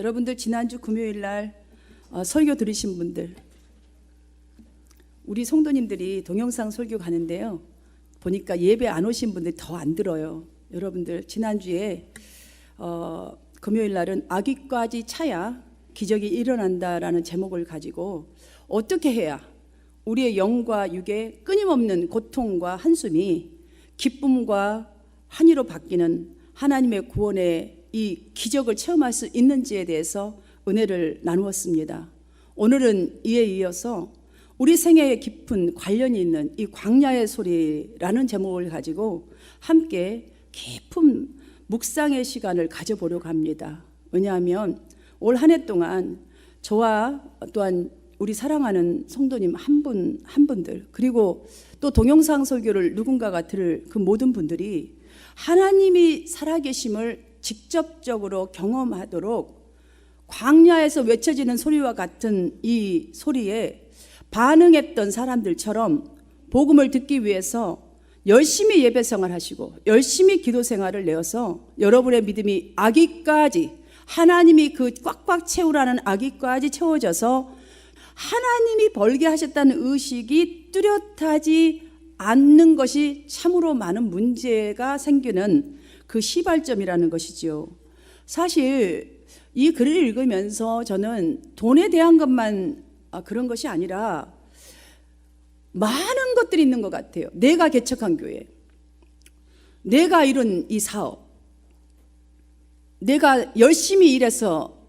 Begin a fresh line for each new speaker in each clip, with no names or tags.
여러분들 지난주 금요일 날 설교 들으신 분들, 우리 성도님들이 동영상 설교 가는데요, 보니까 예배 안 오신 분들이 더 안 들어요. 여러분들 지난주에 금요일 날은 아기까지 차야 기적이 일어난다라는 제목을 가지고 어떻게 해야 우리의 영과 육의 끊임없는 고통과 한숨이 기쁨과 환희로 바뀌는 하나님의 구원의 이 기적을 체험할 수 있는지에 대해서 은혜를 나누었습니다. 오늘은 이에 이어서 우리 생애에 깊은 관련이 있는 이 광야의 소리라는 제목을 가지고 함께 깊은 묵상의 시간을 가져보려고 합니다. 왜냐하면 올 한 해 동안 저와 또한 우리 사랑하는 성도님 한 분들, 그리고 또 동영상 설교를 누군가가 들을 그 모든 분들이 하나님이 살아계심을 직접적으로 경험하도록 광야에서 외쳐지는 소리와 같은 이 소리에 반응했던 사람들처럼 복음을 듣기 위해서 열심히 예배 생활하시고 열심히 기도 생활을 내어서 여러분의 믿음이 아기까지, 하나님이 그 꽉꽉 채우라는 아기까지 채워져서 하나님이 벌게 하셨다는 의식이 뚜렷하지 않는 것이 참으로 많은 문제가 생기는 그 시발점이라는 것이죠. 사실 이 글을 읽으면서 저는 돈에 대한 것만 그런 것이 아니라 많은 것들이 있는 것 같아요. 내가 개척한 교회, 내가 이룬 이 사업, 내가 열심히 일해서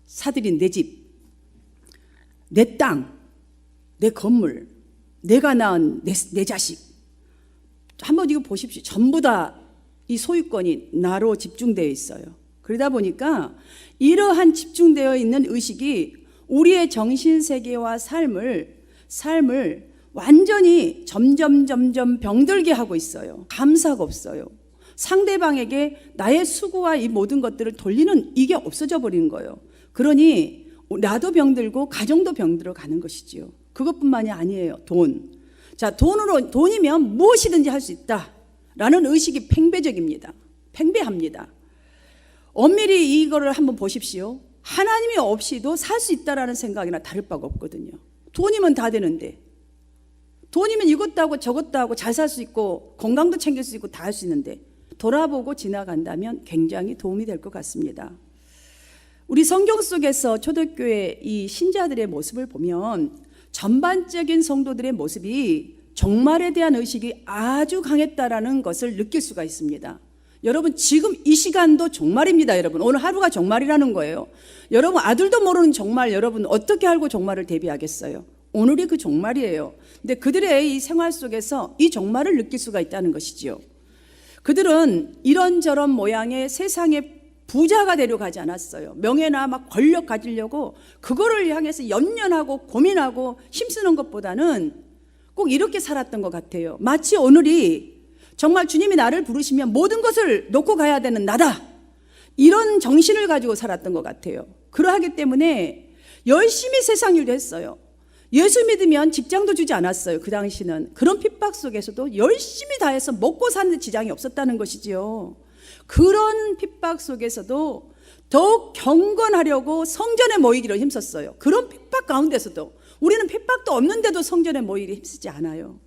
사들인 내 집, 내 땅, 내 건물, 내가 낳은 내 자식. 한번 이거 보십시오. 전부 다 이 소유권이 나로 집중되어 있어요. 그러다 보니까 이러한 집중되어 있는 의식이 우리의 정신세계와 삶을 완전히 점점 병들게 하고 있어요. 감사가 없어요. 상대방에게 나의 수고와 이 모든 것들을 돌리는 이게 없어져 버리는 거예요. 그러니 나도 병들고 가정도 병들어 가는 것이지요. 그것뿐만이 아니에요. 자, 돈이면 무엇이든지 할 수 있다라는 의식이 팽배합니다. 엄밀히 이거를 한번 보십시오. 하나님이 없이도 살 수 있다라는 생각이나 다를 바가 없거든요. 돈이면 다 되는데, 돈이면 이것도 하고 저것도 하고 잘 살 수 있고 건강도 챙길 수 있고 다 할 수 있는데, 돌아보고 지나간다면 굉장히 도움이 될 것 같습니다. 우리 성경 속에서 초대교회 이 신자들의 모습을 보면 전반적인 성도들의 모습이 종말에 대한 의식이 아주 강했다라는 것을 느낄 수가 있습니다. 여러분, 지금 이 시간도 종말입니다. 여러분, 오늘 하루가 종말이라는 거예요. 여러분, 아들도 모르는 종말, 여러분 어떻게 알고 종말을 대비하겠어요? 오늘이 그 종말이에요. 근데 그들의 이 생활 속에서 이 종말을 느낄 수가 있다는 것이지요. 그들은 이런저런 모양의 세상의 부자가 되려고 하지 않았어요. 명예나 막 권력 가지려고 그거를 향해서 연연하고 고민하고 힘쓰는 것보다는 꼭 이렇게 살았던 것 같아요. 마치 오늘이 정말 주님이 나를 부르시면 모든 것을 놓고 가야 되는 나다, 이런 정신을 가지고 살았던 것 같아요. 그러하기 때문에 열심히 세상 일도 했어요. 예수 믿으면 직장도 주지 않았어요. 그 당시는. 그런 핍박 속에서도 열심히 다해서 먹고 사는 지장이 없었다는 것이지요. 그런 핍박 속에서도 더욱 경건하려고 성전에 모이기를 힘썼어요. 그런 핍박 가운데서도 우리는 핍박도 없는데도 성전에 모이기를 힘쓰지 않아요.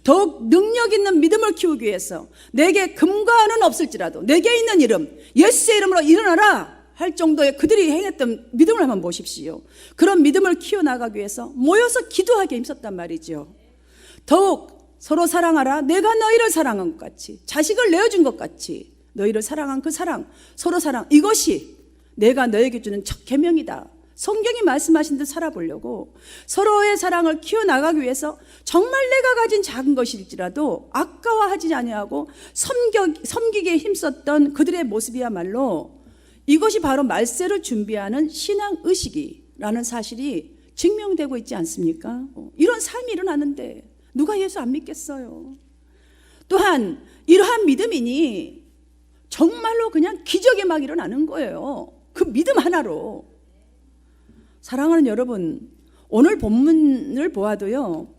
더욱 능력 있는 믿음을 키우기 위해서 내게 금과 은은 없을지라도 내게 있는 이름, 예수의 이름으로 일어나라 할 정도의 그들이 행했던 믿음을 한번 보십시오. 그런 믿음을 키워나가기 위해서 모여서 기도하기에 힘썼단 말이죠. 더욱 서로 사랑하라. 내가 너희를 사랑한 것 같이, 자식을 내어준 것 같이 너희를 사랑한 그 사랑, 서로 사랑, 이것이 내가 너에게 주는 첫 계명이다. 성경이 말씀하신 듯 살아보려고 서로의 사랑을 키워나가기 위해서 정말 내가 가진 작은 것일지라도 아까워하지 아니하고 섬기기에 힘썼던 그들의 모습이야말로 이것이 바로 말세를 준비하는 신앙의식이라는 사실이 증명되고 있지 않습니까? 이런 삶이 일어나는데 누가 예수 안 믿겠어요? 또한 이러한 믿음이니 정말로 그냥 기적이 막 일어나는 거예요. 그 믿음 하나로. 사랑하는 여러분, 오늘 본문을 보아도요,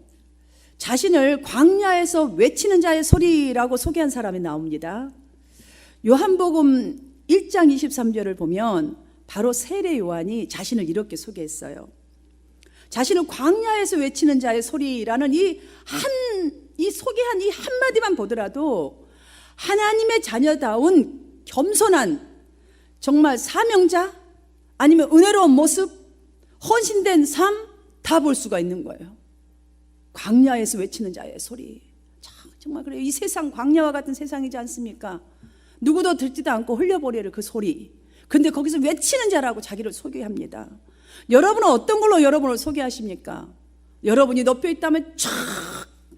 자신을 광야에서 외치는 자의 소리라고 소개한 사람이 나옵니다. 요한복음 1장 23절을 보면 바로 세례 요한이 자신을 이렇게 소개했어요. 자신을 광야에서 외치는 자의 소리라는 이 소개한 이 한마디만 보더라도 하나님의 자녀다운 겸손한 정말 사명자 아니면 은혜로운 모습, 헌신된 삶 다 볼 수가 있는 거예요. 광야에서 외치는 자의 소리. 정말 그래요. 이 세상 광야와 같은 세상이지 않습니까? 누구도 듣지도 않고 흘려버리는 그 소리. 근데 거기서 외치는 자라고 자기를 소개합니다. 여러분은 어떤 걸로 여러분을 소개하십니까? 여러분이 높여 있다면 촥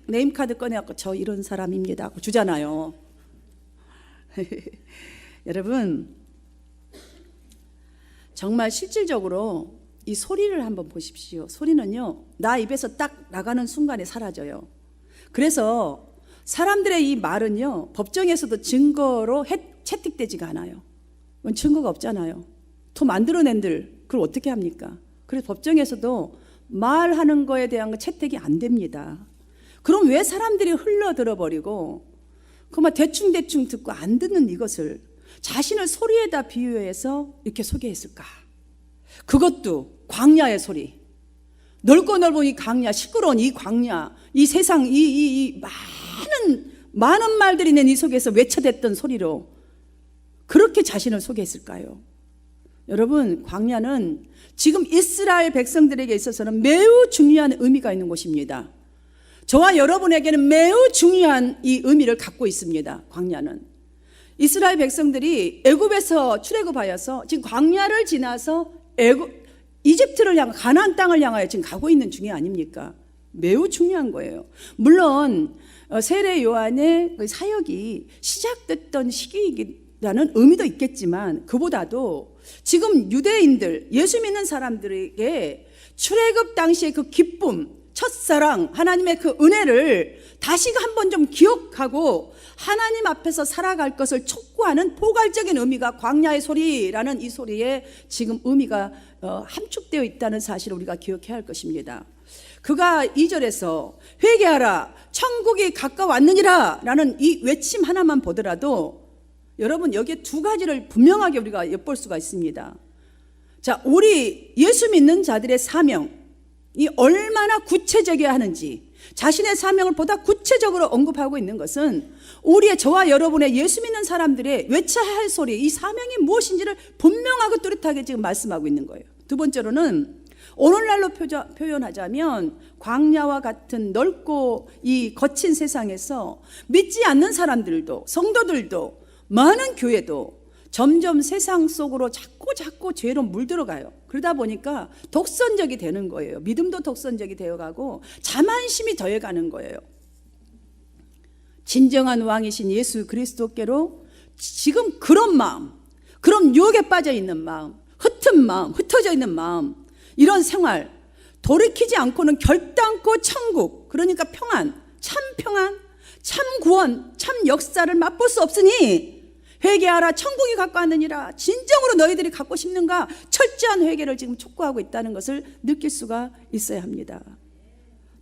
네임카드 꺼내갖고 저 이런 사람입니다 하고 주잖아요. 여러분 정말 실질적으로 이 소리를 한번 보십시오. 소리는요 나 입에서 딱 나가는 순간에 사라져요. 그래서 사람들의 이 말은요 법정에서도 증거로 채택되지가 않아요. 증거가 없잖아요. 또 만들어낸들 그걸 어떻게 합니까? 그래서 법정에서도 말하는 거에 대한 거 채택이 안 됩니다. 그럼 왜 사람들이 흘러들어 버리고 그만 대충 듣고 안 듣는 이것을 자신을 소리에다 비유해서 이렇게 소개했을까? 그것도 광야의 소리. 넓고 넓은 이 광야, 시끄러운 이 광야, 이 세상 이 많은 말들이 낸 이 속에서 외쳐댔던 소리로 그렇게 자신을 소개했을까요? 여러분 광야는 지금 이스라엘 백성들에게 있어서는 매우 중요한 의미가 있는 곳입니다. 저와 여러분에게는 매우 중요한 이 의미를 갖고 있습니다. 광야는 이스라엘 백성들이 애굽에서 출애굽하여서 지금 광야를 지나서 이집트를 향해 가나안 땅을 향하여 지금 가고 있는 중에 아닙니까? 매우 중요한 거예요. 물론 세례 요한의 사역이 시작됐던 시기라는 의미도 있겠지만 그보다도 지금 유대인들 예수 믿는 사람들에게 출애굽 당시의 그 기쁨, 첫사랑, 하나님의 그 은혜를 다시 한번 좀 기억하고 하나님 앞에서 살아갈 것을 촉구하는 포괄적인 의미가 광야의 소리라는 이 소리에 지금 의미가 함축되어 있다는 사실을 우리가 기억해야 할 것입니다. 그가 2절에서 회개하라 천국이 가까웠느니라 라는 이 외침 하나만 보더라도 여러분 여기에 두 가지를 분명하게 우리가 엿볼 수가 있습니다. 자, 우리 예수 믿는 자들의 사명이 얼마나 구체적이어야 하는지 자신의 사명을 보다 구체적으로 언급하고 있는 것은 우리의 저와 여러분의 예수 믿는 사람들의 외쳐야 할 소리 이 사명이 무엇인지를 분명하고 뚜렷하게 지금 말씀하고 있는 거예요. 두 번째로는 오늘날로 표현하자면 광야와 같은 넓고 이 거친 세상에서 믿지 않는 사람들도 성도들도 많은 교회도 점점 세상 속으로 자꾸 죄로 물들어가요. 그러다 보니까 독선적이 되는 거예요. 믿음도 독선적이 되어가고 자만심이 더해가는 거예요. 진정한 왕이신 예수 그리스도께로 지금 그런 마음, 그런 유혹에 빠져 있는 마음, 흩어져 있는 마음, 이런 생활 돌이키지 않고는 결단코 천국, 그러니까 평안, 참 구원, 참 역사를 맛볼 수 없으니 회개하라 천국이 가까웠느니라. 진정으로 너희들이 갖고 싶는가? 철저한 회개를 지금 촉구하고 있다는 것을 느낄 수가 있어야 합니다.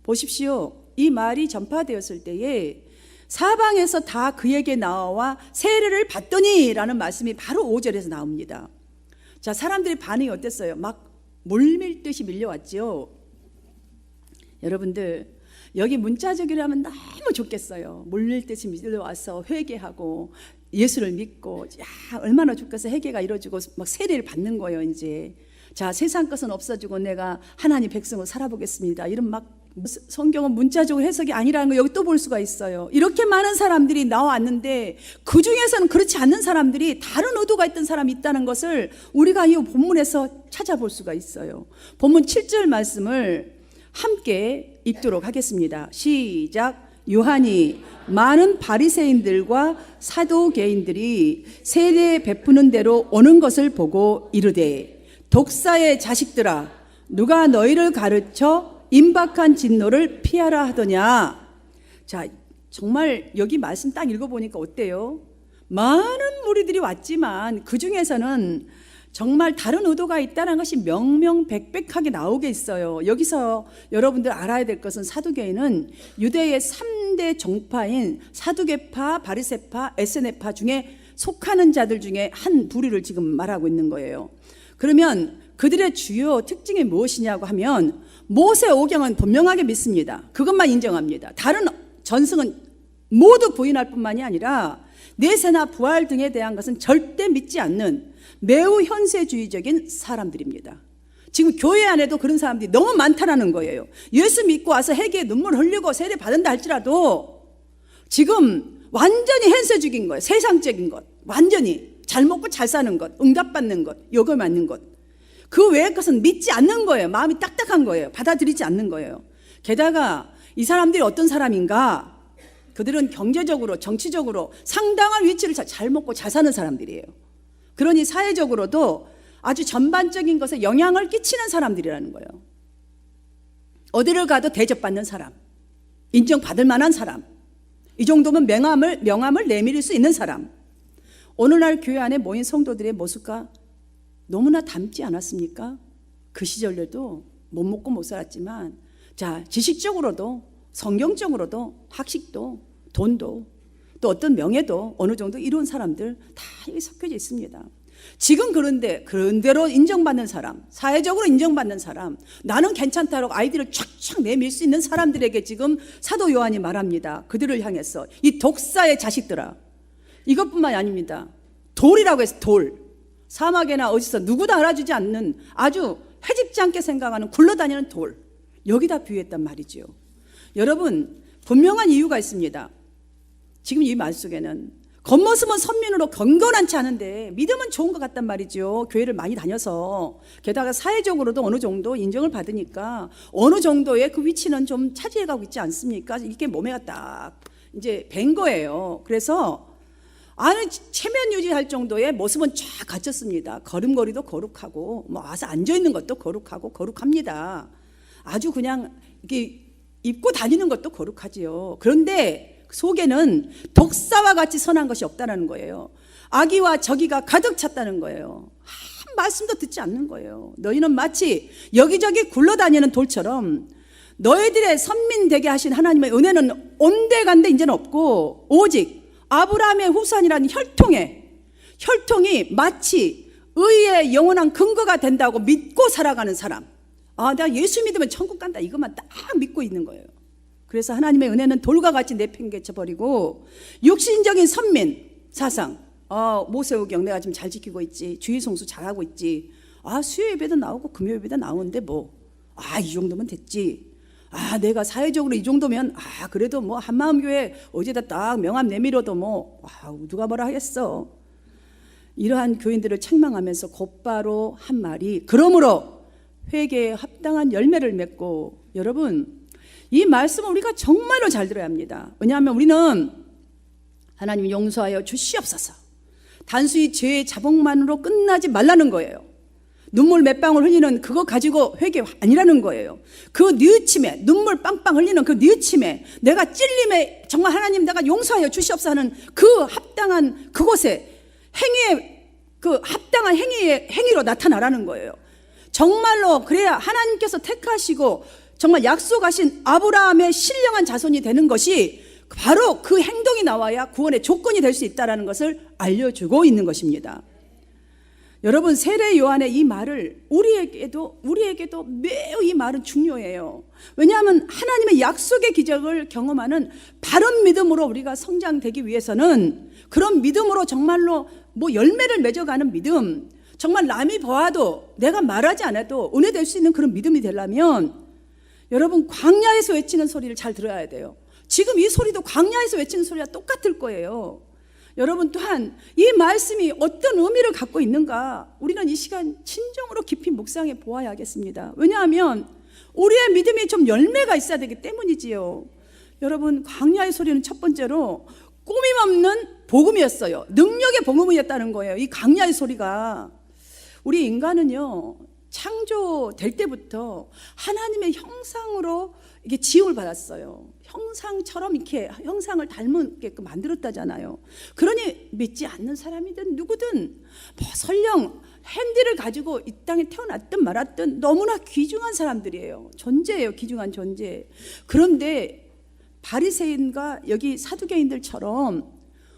보십시오. 이 말이 전파되었을 때에 사방에서 다 그에게 나와 세례를 받더니 라는 말씀이 바로 5절에서 나옵니다. 자, 사람들의 반응이 어땠어요? 막 물밀듯이 밀려왔죠. 여러분들 여기 문자적으로 하면 너무 좋겠어요. 물밀듯이 밀려와서 회개하고 예수를 믿고 야 얼마나 좋겠어. 회개가 이루어지고 막 세례를 받는 거예요. 이제 자 세상 것은 없어지고 내가 하나님 백성으로 살아보겠습니다. 이런 막 성경은 문자적으로 해석이 아니라는 거 여기 또 볼 수가 있어요. 이렇게 많은 사람들이 나왔는데 그 중에서는 그렇지 않는 사람들이 다른 의도가 있던 사람이 있다는 것을 우리가 이 본문에서 찾아볼 수가 있어요. 본문 7절 말씀을 함께 읽도록 하겠습니다. 시작. 요한이 많은 바리새인들과 사두개인들이 세례 베푸는 대로 오는 것을 보고 이르되 독사의 자식들아 누가 너희를 가르쳐 임박한 진노를 피하라 하더냐. 자, 정말 여기 말씀 딱 읽어보니까 어때요? 많은 무리들이 왔지만 그 중에서는 정말 다른 의도가 있다는 것이 명명백백하게 나오게 있어요. 여기서 여러분들 알아야 될 것은 사두개인은 유대의 3대 종파인 사두개파, 바리새파, 에세네파 중에 속하는 자들 중에 한 부류를 지금 말하고 있는 거예요. 그러면 그들의 주요 특징이 무엇이냐고 하면 모세오경은 분명하게 믿습니다. 그것만 인정합니다. 다른 전승은 모두 부인할 뿐만이 아니라 내세나 부활 등에 대한 것은 절대 믿지 않는 매우 현세주의적인 사람들입니다. 지금 교회 안에도 그런 사람들이 너무 많다라는 거예요. 예수 믿고 와서 회개에 눈물 흘리고 세례 받는다 할지라도 지금 완전히 현세적인 거예요. 세상적인 것, 완전히 잘 먹고 잘 사는 것, 응답받는 것, 요거 맞는 것, 그 외의 것은 믿지 않는 거예요. 마음이 딱딱한 거예요. 받아들이지 않는 거예요. 게다가 이 사람들이 어떤 사람인가? 그들은 경제적으로, 정치적으로 상당한 위치를 잘 먹고 잘 사는 사람들이에요. 그러니 사회적으로도 아주 전반적인 것에 영향을 끼치는 사람들이라는 거예요. 어디를 가도 대접받는 사람, 인정받을 만한 사람, 이 정도면 명함을 내밀 수 있는 사람. 오늘날 교회 안에 모인 성도들의 모습과 너무나 닮지 않았습니까? 그 시절에도 못 먹고 못 살았지만, 자, 지식적으로도 성경적으로도 학식도 돈도 또 어떤 명예도 어느 정도 이룬 사람들 다 여기 섞여져 있습니다. 지금 그런대로 인정받는 사람, 사회적으로 인정받는 사람, 나는 괜찮다라고 아이디를 촥촥 내밀 수 있는 사람들에게 지금 사도 요한이 말합니다. 그들을 향해서 이 독사의 자식들아, 이것뿐만이 아닙니다. 돌이라고 해서 돌, 사막이나 어디서 누구도 알아주지 않는 아주 해집지 않게 생각하는 굴러다니는 돌, 여기다 비유했단 말이지요. 여러분, 분명한 이유가 있습니다. 지금 이 말 속에는 겉모습은 선민으로 경건하지 않은데 믿음은 좋은 것 같단 말이죠. 교회를 많이 다녀서. 게다가 사회적으로도 어느 정도 인정을 받으니까 어느 정도의 그 위치는 좀 차지해가고 있지 않습니까? 이게 몸에가 딱 이제 밴 거예요. 그래서 아는 체면 유지할 정도의 모습은 쫙 갖췄습니다. 걸음걸이도 거룩하고 뭐 와서 앉아있는 것도 거룩하고 거룩합니다. 아주 그냥 이렇게 입고 다니는 것도 거룩하지요. 그런데 속에는 독사와 같이 선한 것이 없다는 거예요. 악의와 저기가 가득 찼다는 거예요. 한 말씀도 듣지 않는 거예요. 너희는 마치 여기저기 굴러다니는 돌처럼 너희들의 선민 되게 하신 하나님의 은혜는 온데간데 이제는 없고, 오직 아브라함의 후손이라는 혈통이 마치 의의 영원한 근거가 된다고 믿고 살아가는 사람. 아, 내가 예수 믿으면 천국 간다, 이것만 딱 믿고 있는 거예요. 그래서 하나님의 은혜는 돌과 같이 내팽개쳐버리고 육신적인 선민 사상, 모세오경 내가 지금 잘 지키고 있지, 주의송수 잘하고 있지, 수요예배도 나오고 금요예배도 나오는데 이 정도면 됐지, 내가 사회적으로 이 정도면 그래도 뭐 한마음교회 어제다 딱 명함 내밀어도 누가 뭐라 하겠어. 이러한 교인들을 책망하면서 곧바로 한 말이, 그러므로 회개에 합당한 열매를 맺고. 여러분, 이 말씀을 우리가 정말로 잘 들어야 합니다. 왜냐하면 우리는 하나님 용서하여 주시옵소서, 단순히 죄의 자복만으로 끝나지 말라는 거예요. 눈물 몇 방울 흘리는 그거 가지고 회개 아니라는 거예요. 그 뉘우침에, 눈물 빵빵 흘리는 그 뉘우침에, 내가 찔림에 정말 하나님 내가 용서하여 주시옵소서 하는 그 합당한 그곳에 행위에, 그 합당한 행위로 나타나라는 거예요. 정말로 그래야 하나님께서 택하시고 정말 약속하신 아브라함의 신령한 자손이 되는 것이 바로 그 행동이 나와야 구원의 조건이 될 수 있다는 것을 알려주고 있는 것입니다. 여러분, 세례 요한의 이 말을 우리에게도 매우 이 말은 중요해요. 왜냐하면 하나님의 약속의 기적을 경험하는 바른 믿음으로 우리가 성장되기 위해서는, 그런 믿음으로 정말로 열매를 맺어가는 믿음, 정말 남이 보아도 내가 말하지 않아도 은혜될 수 있는 그런 믿음이 되려면, 여러분, 광야에서 외치는 소리를 잘 들어야 돼요. 지금 이 소리도 광야에서 외치는 소리와 똑같을 거예요. 여러분, 또한 이 말씀이 어떤 의미를 갖고 있는가, 우리는 이 시간 진정으로 깊이 묵상해 보아야겠습니다. 왜냐하면 우리의 믿음이 좀 열매가 있어야 되기 때문이지요. 여러분, 광야의 소리는 첫 번째로 꾸밈없는 복음이었어요. 능력의 복음이었다는 거예요. 이 광야의 소리가. 우리 인간은요, 창조될 때부터 하나님의 형상으로 이게 지음을 받았어요. 형상처럼 이렇게 형상을 닮게끔 만들었다잖아요. 그러니 믿지 않는 사람이든 누구든 설령 핸디를 가지고 이 땅에 태어났든 말았든 너무나 귀중한 사람들이에요. 존재예요. 귀중한 존재. 그런데 바리새인과 여기 사두개인들처럼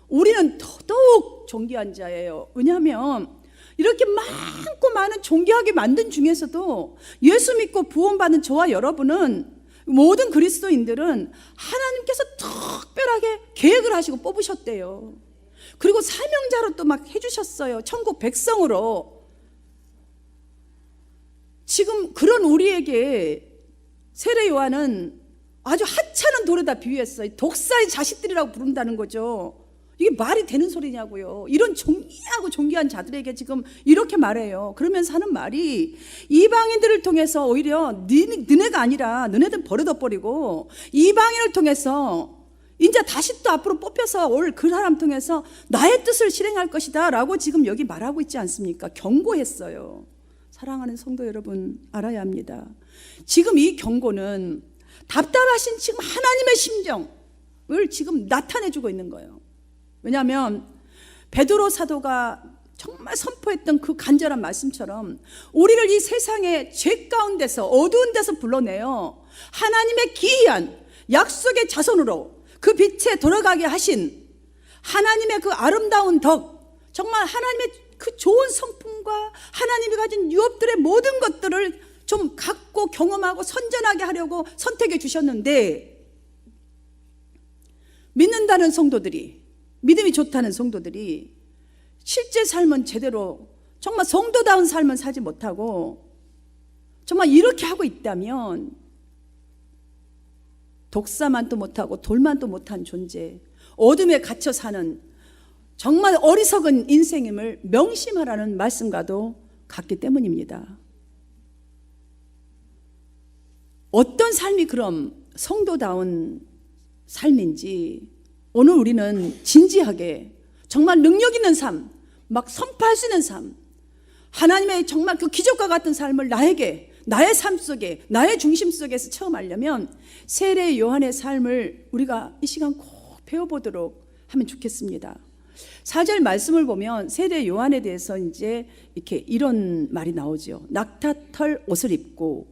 우리는 더더욱 존귀한 자예요. 왜냐하면 이렇게 많고 많은 존귀하게 만든 중에서도 예수 믿고 구원받은 저와 여러분은, 모든 그리스도인들은 하나님께서 특별하게 계획을 하시고 뽑으셨대요. 그리고 사명자로 또 막 해주셨어요. 천국 백성으로. 지금 그런 우리에게 세례 요한은 아주 하찮은 돌에다 비유했어요. 독사의 자식들이라고 부른다는 거죠. 이게 말이 되는 소리냐고요. 이런 존귀하고 존귀한 자들에게 지금 이렇게 말해요. 그러면서 하는 말이, 이방인들을 통해서 오히려 너네가 아니라 너네들 버려둬버리고 이방인을 통해서 이제 다시 또 앞으로 뽑혀서 올 그 사람 통해서 나의 뜻을 실행할 것이다 라고 지금 여기 말하고 있지 않습니까? 경고했어요. 사랑하는 성도 여러분, 알아야 합니다. 지금 이 경고는 답답하신 지금 하나님의 심정을 지금 나타내주고 있는 거예요. 왜냐하면 베드로 사도가 정말 선포했던 그 간절한 말씀처럼 우리를 이 세상의 죄 가운데서, 어두운 데서 불러내어 하나님의 기이한 약속의 자손으로 그 빛에 돌아가게 하신 하나님의 그 아름다운 덕, 정말 하나님의 그 좋은 성품과 하나님이 가진 유업들의 모든 것들을 좀 갖고 경험하고 선전하게 하려고 선택해 주셨는데, 믿는다는 성도들이, 믿음이 좋다는 성도들이 실제 삶은 제대로 정말 성도다운 삶은 살지 못하고 정말 이렇게 하고 있다면 독사만도 못하고 돌만도 못한 존재, 어둠에 갇혀 사는 정말 어리석은 인생임을 명심하라는 말씀과도 같기 때문입니다. 어떤 삶이 그럼 성도다운 삶인지 오늘 우리는 진지하게 정말 능력 있는 삶, 막 선포할 수 있는 삶, 하나님의 정말 그 기적과 같은 삶을 나에게, 나의 삶 속에, 나의 중심 속에서 체험하려면 세례 요한의 삶을 우리가 이 시간 꼭 배워보도록 하면 좋겠습니다. 4절 말씀을 보면 세례 요한에 대해서 이제 이렇게 이런 말이 나오죠. 낙타털 옷을 입고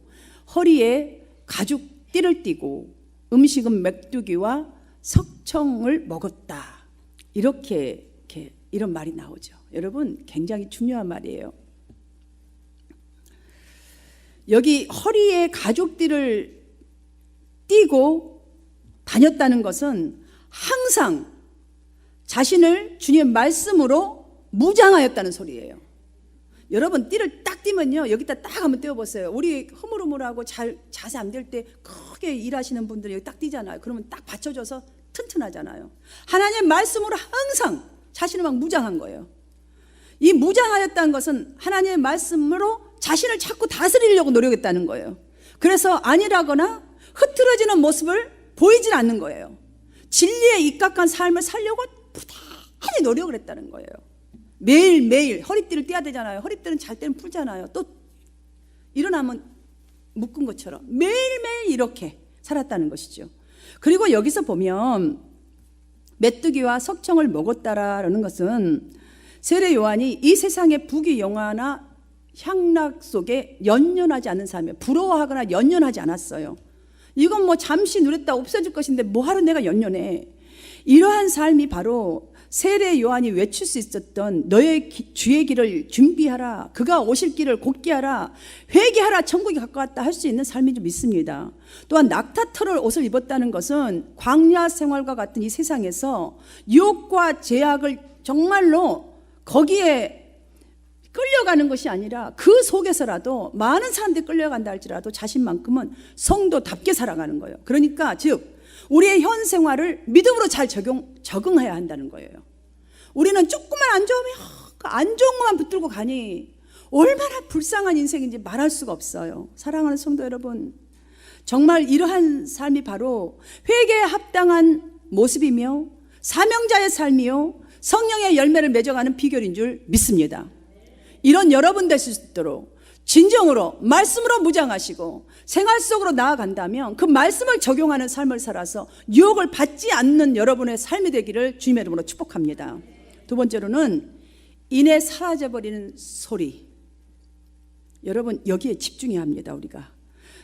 허리에 가죽 띠를 띠고 음식은 메뚜기와 석청을 먹었다. 이렇게 이런 말이 나오죠. 여러분, 굉장히 중요한 말이에요. 여기 허리에 가죽띠를 띠고 다녔다는 것은 항상 자신을 주님의 말씀으로 무장하였다는 소리예요. 여러분, 띠를 딱 띠면요, 여기다 딱 한번 떼어보세요. 우리 흐물흐물하고 잘 자세 안 될 때 크게 일하시는 분들이 여기 딱 띠잖아요. 그러면 딱 받쳐줘서 튼튼하잖아요. 하나님의 말씀으로 항상 자신을 막 무장한 거예요. 이 무장하였다는 것은 하나님의 말씀으로 자신을 자꾸 다스리려고 노력했다는 거예요. 그래서 안일하거나 흐트러지는 모습을 보이질 않는 거예요. 진리에 입각한 삶을 살려고 부단히 노력을 했다는 거예요. 매일매일 허리띠를 떼야 되잖아요. 허리띠는 잘 때는 풀잖아요. 또 일어나면 묶은 것처럼 매일매일 이렇게 살았다는 것이죠. 그리고 여기서 보면 메뚜기와 석청을 먹었다라는 것은 세례 요한이 이 세상의 부귀영화나 향락 속에 연연하지 않는 삶이에요. 부러워하거나 연연하지 않았어요. 이건 뭐 잠시 누렸다 없어질 것인데 뭐하러 내가 연연해. 이러한 삶이 바로 세례 요한이 외칠 수 있었던 너의 주의 길을 준비하라, 그가 오실 길을 곧게 하라, 회개하라, 천국이 가까웠다 할 수 있는 삶인 줄 믿습니다. 또한 낙타털을 옷을 입었다는 것은 광야 생활과 같은 이 세상에서 유혹과 제약을 정말로 거기에 끌려가는 것이 아니라 그 속에서라도 많은 사람들이 끌려간다 할지라도 자신만큼은 성도답게 살아가는 거예요. 그러니까 즉 우리의 현 생활을 믿음으로 잘 적응해야 한다는 거예요. 우리는 조금만 안 좋으면 안 좋은 것만 붙들고 가니 얼마나 불쌍한 인생인지 말할 수가 없어요. 사랑하는 성도 여러분, 정말 이러한 삶이 바로 회개에 합당한 모습이며 사명자의 삶이요 성령의 열매를 맺어가는 비결인 줄 믿습니다. 이런 여러분 되실 수 있도록 진정으로 말씀으로 무장하시고 생활 속으로 나아간다면 그 말씀을 적용하는 삶을 살아서 유혹을 받지 않는 여러분의 삶이 되기를 주님의 이름으로 축복합니다. 두 번째로는 인해 사라져버리는 소리. 여러분, 여기에 집중해야 합니다. 우리가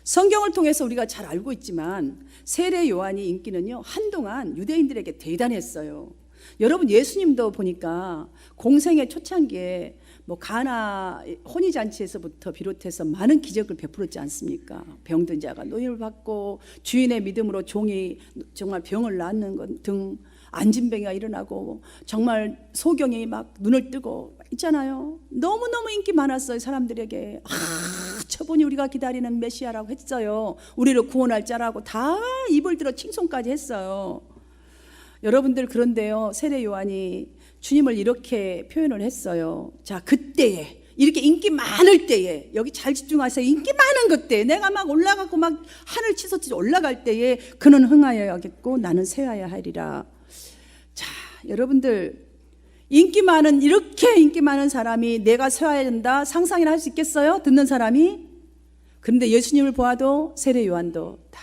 성경을 통해서 우리가 잘 알고 있지만 세례 요한이 인기는요 한동안 유대인들에게 대단했어요. 여러분, 예수님도 보니까 공생의 초창기에 뭐 가나 혼인잔치에서부터 비롯해서 많은 기적을 베풀었지 않습니까? 병든 자가 노임을 받고 주인의 믿음으로 종이 정말 병을 낫는 것 등 안진병이가 일어나고 정말 소경이 막 눈을 뜨고 있잖아요. 너무너무 인기 많았어요. 사람들에게. 저분이 우리가 기다리는 메시아라고 했어요. 우리를 구원할 자라고 다 입을 들어 칭송까지 했어요. 여러분들, 그런데요, 세례 요한이 주님을 이렇게 표현을 했어요. 자, 그때에, 이렇게 인기 많을 때에, 여기 잘 집중하세요. 인기 많은 그때, 내가 막 올라가고 막 하늘 치솟치 올라갈 때에 그는 흥하여야겠고 나는 쇠하여야 하리라. 자, 여러분들, 인기 많은, 이렇게 인기 많은 사람이 내가 쇠하여야 된다 상상이나 할 수 있겠어요? 듣는 사람이? 그런데 예수님을 보아도 세례 요한도 다,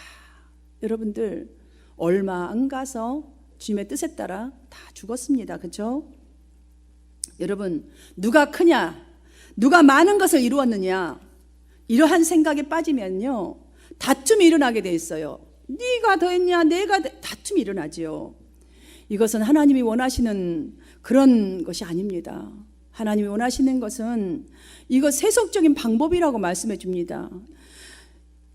여러분들, 얼마 안 가서 주님의 뜻에 따라 다 죽었습니다. 그렇죠? 여러분, 누가 크냐, 누가 많은 것을 이루었느냐, 이러한 생각에 빠지면요, 다툼이 일어나게 돼 있어요. 네가 더 했냐, 내가 다툼이 일어나지요. 이것은 하나님이 원하시는 그런 것이 아닙니다. 하나님이 원하시는 것은 이거 세속적인 방법이라고 말씀해 줍니다.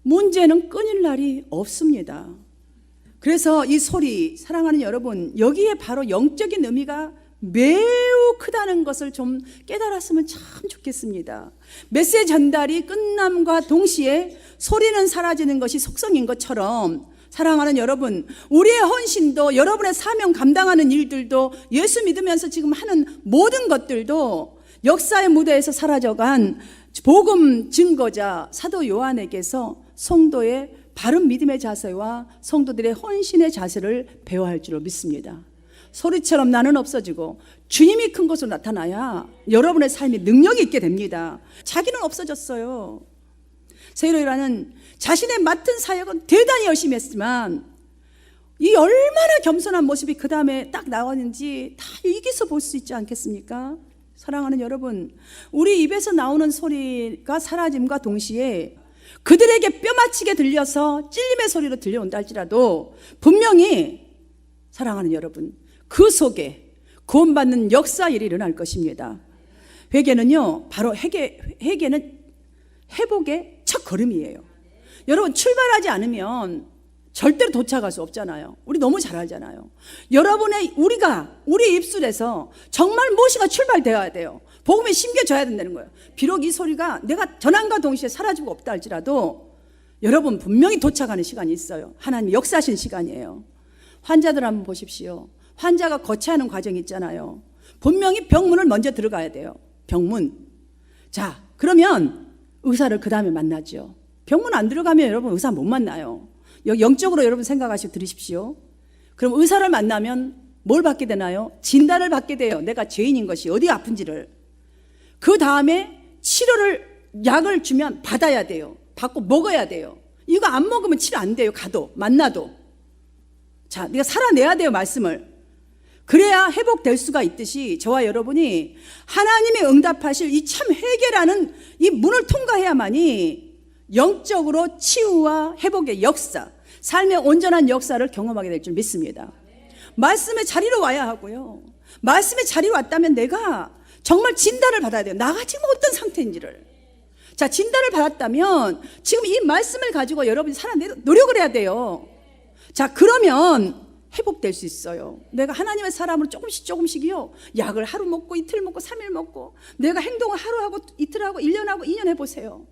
문제는 끊일 날이 없습니다. 그래서 이 소리, 사랑하는 여러분, 여기에 바로 영적인 의미가 매우 크다는 것을 좀 깨달았으면 참 좋겠습니다. 메시지 전달이 끝남과 동시에 소리는 사라지는 것이 속성인 것처럼, 사랑하는 여러분, 우리의 헌신도, 여러분의 사명 감당하는 일들도, 예수 믿으면서 지금 하는 모든 것들도 역사의 무대에서 사라져간 복음 증거자 사도 요한에게서 성도의 바른 믿음의 자세와 성도들의 헌신의 자세를 배워야 할 줄로 믿습니다. 소리처럼 나는 없어지고 주님이 큰 것으로 나타나야 여러분의 삶이 능력이 있게 됩니다. 자기는 없어졌어요. 세례 요한은 자신의 맡은 사역은 대단히 열심히 했지만 이 얼마나 겸손한 모습이 그 다음에 딱 나왔는지 다 여기서 볼 수 있지 않겠습니까? 사랑하는 여러분, 우리 입에서 나오는 소리가 사라짐과 동시에 그들에게 뼈맞히게 들려서 찔림의 소리로 들려온다 할지라도 분명히, 사랑하는 여러분, 그 속에 구원받는 역사 일이 일어날 것입니다. 회개는요, 바로 회개는 회복의 첫 걸음이에요. 여러분, 출발하지 않으면 절대로 도착할 수 없잖아요. 우리 너무 잘 알잖아요. 우리 입술에서 정말 무엇이가 출발되어야 돼요. 복음에 심겨져야 된다는 거예요. 비록 이 소리가 내가 전함과 동시에 사라지고 없다 할지라도 여러분 분명히 도착하는 시간이 있어요. 하나님 역사하신 시간이에요. 환자들 한번 보십시오. 환자가 거쳐하는 과정이 있잖아요. 분명히 병문을 먼저 들어가야 돼요. 병문. 자, 그러면 의사를 그 다음에 만나죠. 병문 안 들어가면 여러분 의사 못 만나요. 영적으로 여러분 생각하시고 들으십시오. 그럼 의사를 만나면 뭘 받게 되나요? 진단을 받게 돼요. 내가 죄인인 것이 어디 아픈지를. 그 다음에 치료를, 약을 주면 받아야 돼요. 받고 먹어야 돼요. 이거 안 먹으면 치료 안 돼요. 만나도. 자, 네가 살아내야 돼요. 말씀을. 그래야 회복될 수가 있듯이 저와 여러분이 하나님의 응답하실 이 참 회개라는 이 문을 통과해야만이 영적으로 치유와 회복의 역사, 삶의 온전한 역사를 경험하게 될 줄 믿습니다. 말씀의 자리로 와야 하고요. 말씀의 자리로 왔다면 내가 정말 진단을 받아야 돼요. 나가 지금 어떤 상태인지를. 자, 진단을 받았다면 지금 이 말씀을 가지고 여러분이 살아내도록 노력을 해야 돼요. 자, 그러면 회복될 수 있어요. 내가 하나님의 사람으로 조금씩이요, 약을 하루 먹고 이틀 먹고 3일 먹고 내가 행동을 하루 하고 이틀 하고 1년 하고 2년 해보세요.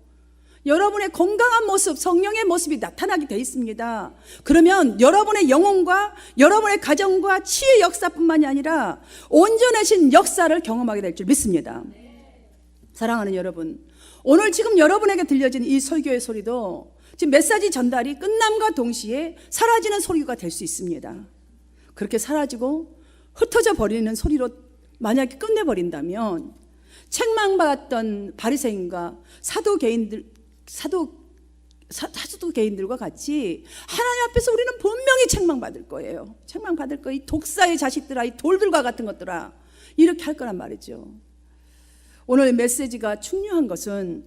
여러분의 건강한 모습, 성령의 모습이 나타나게 돼 있습니다. 그러면 여러분의 영혼과 여러분의 가정과 치유의 역사뿐만이 아니라 온전하신 역사를 경험하게 될 줄 믿습니다. 사랑하는 여러분, 오늘 지금 여러분에게 들려진 이 설교의 소리도 지금 메시지 전달이 끝남과 동시에 사라지는 소리가 될 수 있습니다. 그렇게 사라지고 흩어져 버리는 소리로 만약에 끝내버린다면 책망받았던 바리새인과 사두개인들과 같이 하나님 앞에서 우리는 분명히 책망받을 거예요. 책망받을 거예요. 이 독사의 자식들아, 이 돌들과 같은 것들아, 이렇게 할 거란 말이죠. 오늘 메시지가 중요한 것은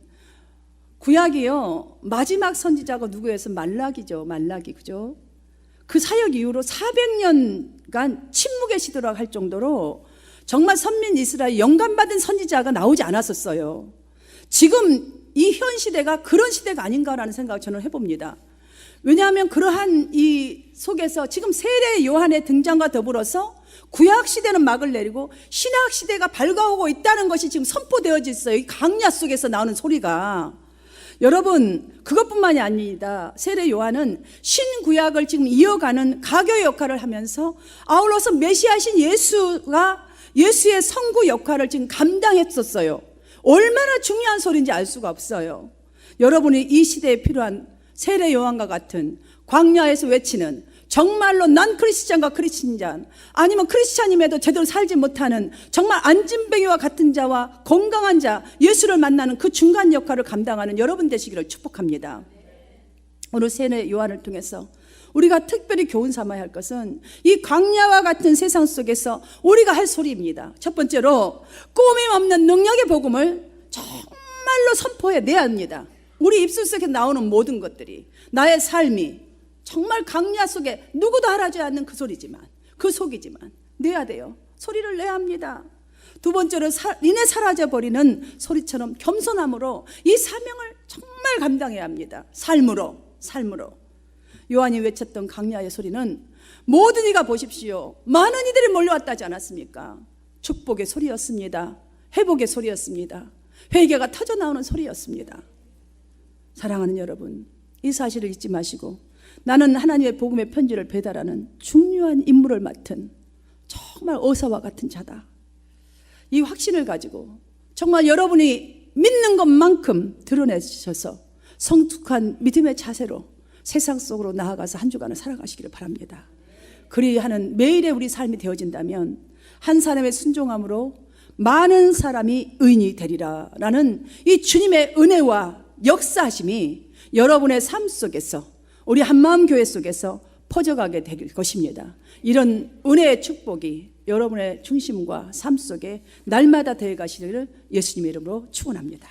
구약이요, 마지막 선지자가 누구였어요? 말라기죠. 말라기, 그죠? 그 사역 이후로 400년간 침묵의 시대라고 할 정도로 정말 선민 이스라엘 영감받은 선지자가 나오지 않았었어요. 지금 이 현 시대가 그런 시대가 아닌가라는 생각을 저는 해봅니다. 왜냐하면 그러한 이 속에서 지금 세례 요한의 등장과 더불어서 구약 시대는 막을 내리고 신약 시대가 밝아오고 있다는 것이 지금 선포되어져 있어요. 이 강야 속에서 나오는 소리가. 여러분, 그것뿐만이 아닙니다. 세례 요한은 신구약을 지금 이어가는 가교 역할을 하면서 아울러서 메시아신 예수가 예수의 성구 역할을 지금 감당했었어요. 얼마나 중요한 소리인지 알 수가 없어요. 여러분이 이 시대에 필요한 세례 요한과 같은 광야에서 외치는 정말로 난 크리스찬과 크리스찬, 아니면 크리스찬임에도 제대로 살지 못하는 정말 안진뱅이와 같은 자와 건강한 자, 예수를 만나는 그 중간 역할을 감당하는 여러분 되시기를 축복합니다. 오늘 세례 요한을 통해서 우리가 특별히 교훈 삼아야 할 것은 이 광야와 같은 세상 속에서 우리가 할 소리입니다. 첫 번째로 꾸밈없는 능력의 복음을 정말로 선포해내야 합니다. 우리 입술 속에 나오는 모든 것들이, 나의 삶이 정말 강야 속에 누구도 알아주지 않는 그 소리지만, 그 속이지만 내야 돼요. 소리를 내야 합니다. 두 번째로 이내 사라져버리는 소리처럼 겸손함으로 이 사명을 정말 감당해야 합니다. 삶으로. 요한이 외쳤던 강야의 소리는 모든 이가 보십시오, 많은 이들이 몰려왔다지 않았습니까? 축복의 소리였습니다. 회복의 소리였습니다. 회개가 터져나오는 소리였습니다. 사랑하는 여러분, 이 사실을 잊지 마시고 나는 하나님의 복음의 편지를 배달하는 중요한 임무를 맡은 정말 어사와 같은 자다. 이 확신을 가지고 정말 여러분이 믿는 것만큼 드러내셔서 성숙한 믿음의 자세로 세상 속으로 나아가서 한 주간을 살아가시기를 바랍니다. 그리하는 매일의 우리 삶이 되어진다면 한 사람의 순종함으로 많은 사람이 의인이 되리라 라는 이 주님의 은혜와 역사하심이 여러분의 삶 속에서, 우리 한마음교회 속에서 퍼져가게 될 것입니다. 이런 은혜의 축복이 여러분의 중심과 삶 속에 날마다 되어가시기를 예수님의 이름으로 축원합니다.